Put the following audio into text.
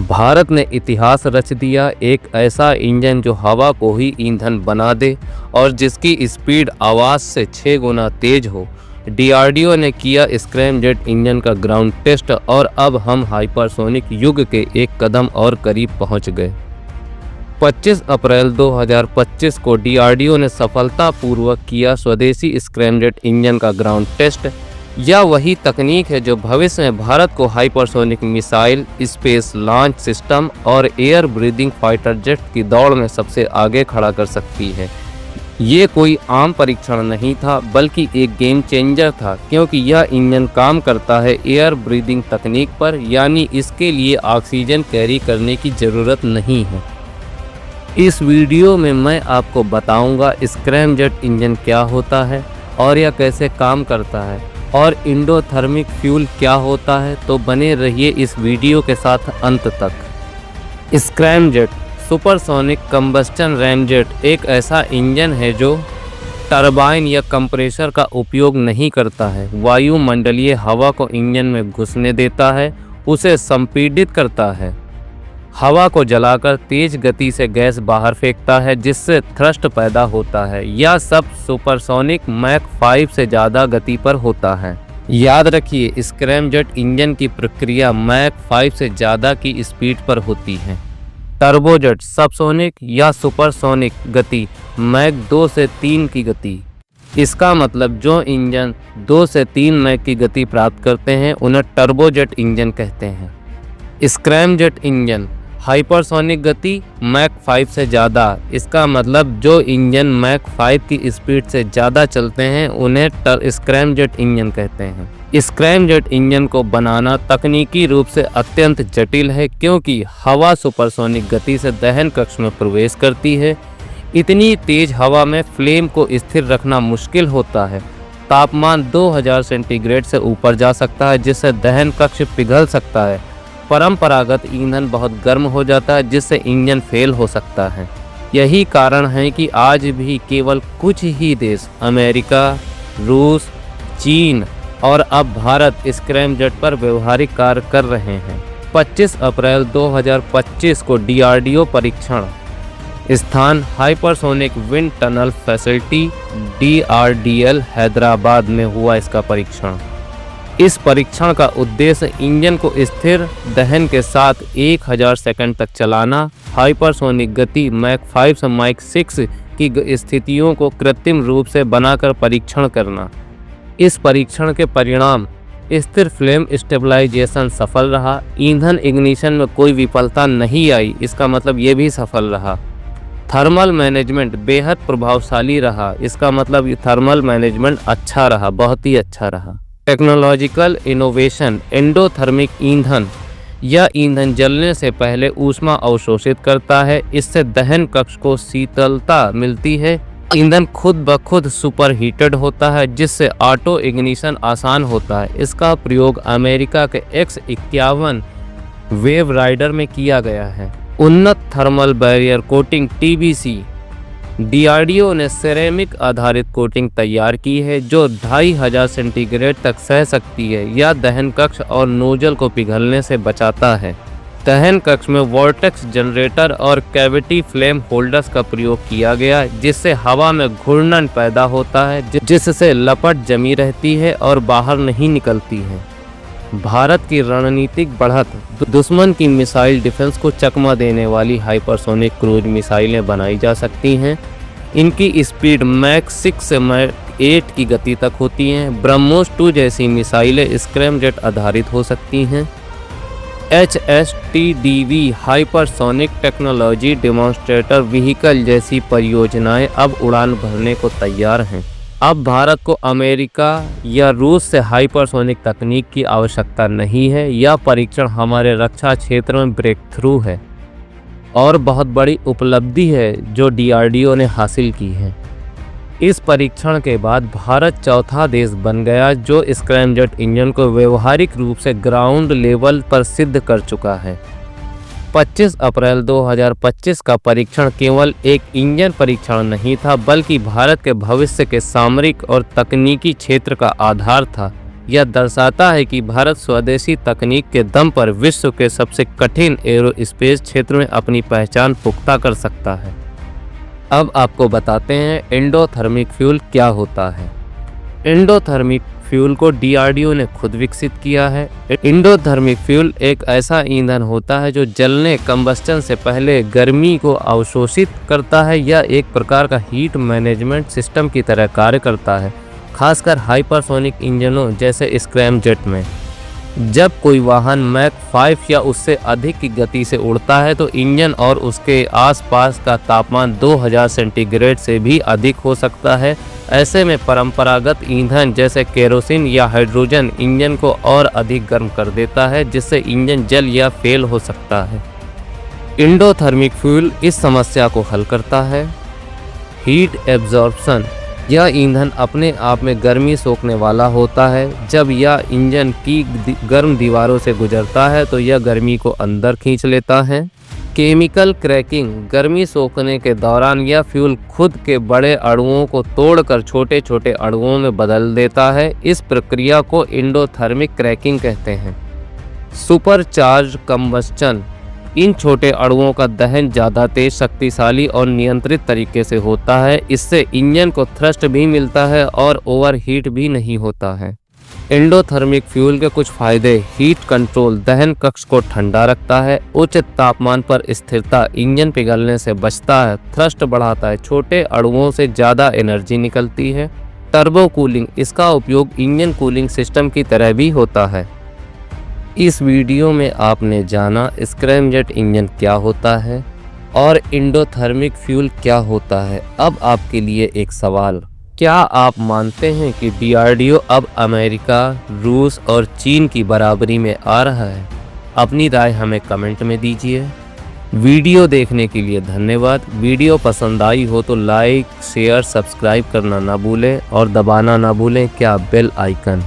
भारत ने इतिहास रच दिया, एक ऐसा इंजन जो हवा को ही ईंधन बना दे और जिसकी स्पीड आवाज़ से 6 गुना तेज हो। डीआरडीओ ने किया स्क्रैमजेट इंजन का ग्राउंड टेस्ट और अब हम हाइपरसोनिक युग के एक कदम और करीब पहुंच गए। 25 अप्रैल 2025 को डीआरडीओ ने सफलतापूर्वक किया स्वदेशी स्क्रैमजेट इंजन का ग्राउंड टेस्ट। यह वही तकनीक है जो भविष्य में भारत को hypersonic missile, space launch system और एयर ब्रीदिंग फाइटर जेट की दौड़ में सबसे आगे खड़ा कर सकती है। ये कोई आम परीक्षण नहीं था, बल्कि एक गेम चेंजर था, क्योंकि यह इंजन काम करता है एयर ब्रीदिंग तकनीक पर, यानी इसके लिए ऑक्सीजन कैरी करने की ज़रूरत नहीं है। इस वीडियो में मैं आपको बताऊंगा स्क्रैमजेट इंजन क्या होता है और यह कैसे काम करता है और एंडोथर्मिक फ्यूल क्या होता है, तो बने रहिए इस वीडियो के साथ अंत तक। स्क्रैमजेट सुपरसोनिक कंबस्टन रैमजेट एक ऐसा इंजन है जो टरबाइन या कंप्रेसर का उपयोग नहीं करता है। वायुमंडलीय हवा को इंजन में घुसने देता है, उसे संपीड़ित करता है, हवा को जलाकर तेज गति से गैस बाहर फेंकता है जिससे थ्रस्ट पैदा होता है। यह सब सुपरसोनिक मैक 5 से ज़्यादा गति पर होता है। याद रखिए, स्क्रैमजेट इंजन की प्रक्रिया मैक 5 से ज़्यादा की स्पीड पर होती है। टर्बोजेट सबसोनिक या सुपरसोनिक गति मैक 2 से 3 की गति। इसका मतलब जो इंजन 2 से 3 मैक की गति प्राप्त करते हैं उन्हें टर्बोजेट इंजन कहते हैं। स्क्रैमजेट इंजन हाइपरसोनिक गति मैक 5 से ज़्यादा। इसका मतलब जो इंजन मैक 5 की स्पीड से ज़्यादा चलते हैं उन्हें स्क्रैमजेट इंजन कहते हैं। स्क्रैमजेट इंजन को बनाना तकनीकी रूप से अत्यंत जटिल है, क्योंकि हवा सुपरसोनिक गति से दहन कक्ष में प्रवेश करती है। इतनी तेज हवा में फ्लेम को स्थिर रखना मुश्किल होता है। तापमान 2000 सेंटीग्रेड से ऊपर जा सकता है जिससे दहन कक्ष पिघल सकता है। परंपरागत ईंधन बहुत गर्म हो जाता है जिससे इंजन फेल हो सकता है। यही कारण है कि आज भी केवल कुछ ही देश अमेरिका, रूस, चीन और अब भारत स्क्रैमजेट पर व्यवहारिक कार्य कर रहे हैं। 25 अप्रैल 2025 को डीआरडीओ परीक्षण स्थान hypersonic wind tunnel facility DRDL Hyderabad में हुआ इसका परीक्षण। इस परीक्षण का उद्देश्य इंजन को स्थिर दहन के साथ 1000 सेकंड तक चलाना, हाइपरसोनिक गति मैक 5 से मैक 6 की स्थितियों को कृत्रिम रूप से बनाकर परीक्षण करना। इस परीक्षण के परिणाम स्थिर फ्लेम स्टेबलाइजेशन सफल रहा। ईंधन इग्निशन में कोई विफलता नहीं आई, इसका मतलब ये भी सफल रहा। थर्मल मैनेजमेंट बेहद प्रभावशाली रहा, इसका मतलब थर्मल मैनेजमेंट अच्छा रहा, बहुत ही अच्छा रहा। टेक्नोलॉजिकल इनोवेशन एंडोथर्मिक ईंधन। यह ईंधन जलने से पहले ऊष्मा अवशोषित करता है, इससे दहन कक्ष को शीतलता मिलती है। ईंधन खुद ब खुद सुपर हीटेड होता है जिससे ऑटो इग्निशन आसान होता है। इसका प्रयोग अमेरिका के X51 वेव राइडर में किया गया है। उन्नत thermal barrier coating TBC। DRDO ने सिरेमिक आधारित कोटिंग तैयार की है जो 2500 सेंटीग्रेड तक सह सकती है। यह दहन कक्ष और नोजल को पिघलने से बचाता है। दहन कक्ष में वोर्टेक्स जनरेटर और कैविटी फ्लेम होल्डर्स का प्रयोग किया गया जिससे हवा में घूर्णन पैदा होता है जिससे लपट जमी रहती है और बाहर नहीं निकलती है। भारत की रणनीतिक बढ़त। दुश्मन की मिसाइल डिफेंस को चकमा देने वाली हाइपरसोनिक क्रूज मिसाइलें बनाई जा सकती हैं। इनकी स्पीड मैक 6 से मैक 8 की गति तक होती हैं। ब्रह्मोस 2 जैसी मिसाइलें स्क्रैमजेट आधारित हो सकती हैं। HSTDV hypersonic technology demonstrator vehicle जैसी परियोजनाएं अब उड़ान भरने को तैयार हैं। अब भारत को अमेरिका या रूस से हाइपरसोनिक तकनीक की आवश्यकता नहीं है। यह परीक्षण हमारे रक्षा क्षेत्र में ब्रेक थ्रू है और बहुत बड़ी उपलब्धि है जो डीआरडीओ ने हासिल की है। इस परीक्षण के बाद भारत चौथा देश बन गया जो स्क्रैमजेट इंजन को व्यवहारिक रूप से ग्राउंड लेवल पर सिद्ध कर चुका है। 25 अप्रैल 2025 का परीक्षण केवल एक इंजन परीक्षण नहीं था, बल्कि भारत के भविष्य के सामरिक और तकनीकी क्षेत्र का आधार था। यह दर्शाता है कि भारत स्वदेशी तकनीक के दम पर विश्व के सबसे कठिन एरोस्पेस क्षेत्र में अपनी पहचान पुख्ता कर सकता है। अब आपको बताते हैं एंडोथर्मिक फ्यूल क्या होता है। एंडोथर्मिक फ्यूल को डीआरडीओ ने खुद विकसित किया है। एंडोथर्मिक फ्यूल एक ऐसा ईंधन होता है जो जलने कंबस्टन से पहले गर्मी को अवशोषित करता है। यह एक प्रकार का हीट मैनेजमेंट सिस्टम की तरह कार्य करता है, खासकर हाइपरसोनिक इंजनों जैसे स्क्रैमजेट में। जब कोई वाहन मैक 5 या उससे अधिक की गति से उड़ता है तो इंजन और उसके आसपास का तापमान 2000 सेंटीग्रेड से भी अधिक हो सकता है। ऐसे में परंपरागत ईंधन जैसे केरोसिन या हाइड्रोजन इंजन को और अधिक गर्म कर देता है, जिससे इंजन जल या फेल हो सकता है। एंडोथर्मिक फ्यूल इस समस्या को हल करता है। हीट एब्जॉर्प्शन, यह ईंधन अपने आप में गर्मी सोखने वाला होता है। जब यह इंजन की गर्म दीवारों से गुजरता है तो यह गर्मी को अंदर खींच लेता है। केमिकल क्रैकिंग, गर्मी सोखने के दौरान यह फ्यूल खुद के बड़े अणुओं को तोड़कर छोटे छोटे अणुओं में बदल देता है। इस प्रक्रिया को एंडोथर्मिक क्रैकिंग कहते हैं। सुपरचार्ज कंबस्टन, इन छोटे अणुओं का दहन ज़्यादा तेज, शक्तिशाली और नियंत्रित तरीके से होता है। इससे इंजन को थ्रस्ट भी मिलता है और ओवरहीट भी नहीं होता है। एंडोथर्मिक फ्यूल के कुछ फायदे: हीट कंट्रोल, दहन कक्ष को ठंडा रखता है। उच्च तापमान पर स्थिरता, इंजन पिघलने से बचता है। थ्रस्ट बढ़ाता है, छोटे अणुओं से ज़्यादा एनर्जी निकलती है। टर्बो कूलिंग, इसका उपयोग इंजन कूलिंग सिस्टम की तरह भी होता है। इस वीडियो में आपने जाना स्क्रैमजेट इंजन क्या होता है और एंडोथर्मिक फ्यूल क्या होता है। अब आपके लिए एक सवाल: क्या आप मानते हैं कि डीआरडीओ अब अमेरिका, रूस और चीन की बराबरी में आ रहा है? अपनी राय हमें कमेंट में दीजिए। वीडियो देखने के लिए धन्यवाद। वीडियो पसंद आई हो तो लाइक, शेयर, सब्सक्राइब करना ना भूलें और दबाना ना भूलें क्या बेल आइकन।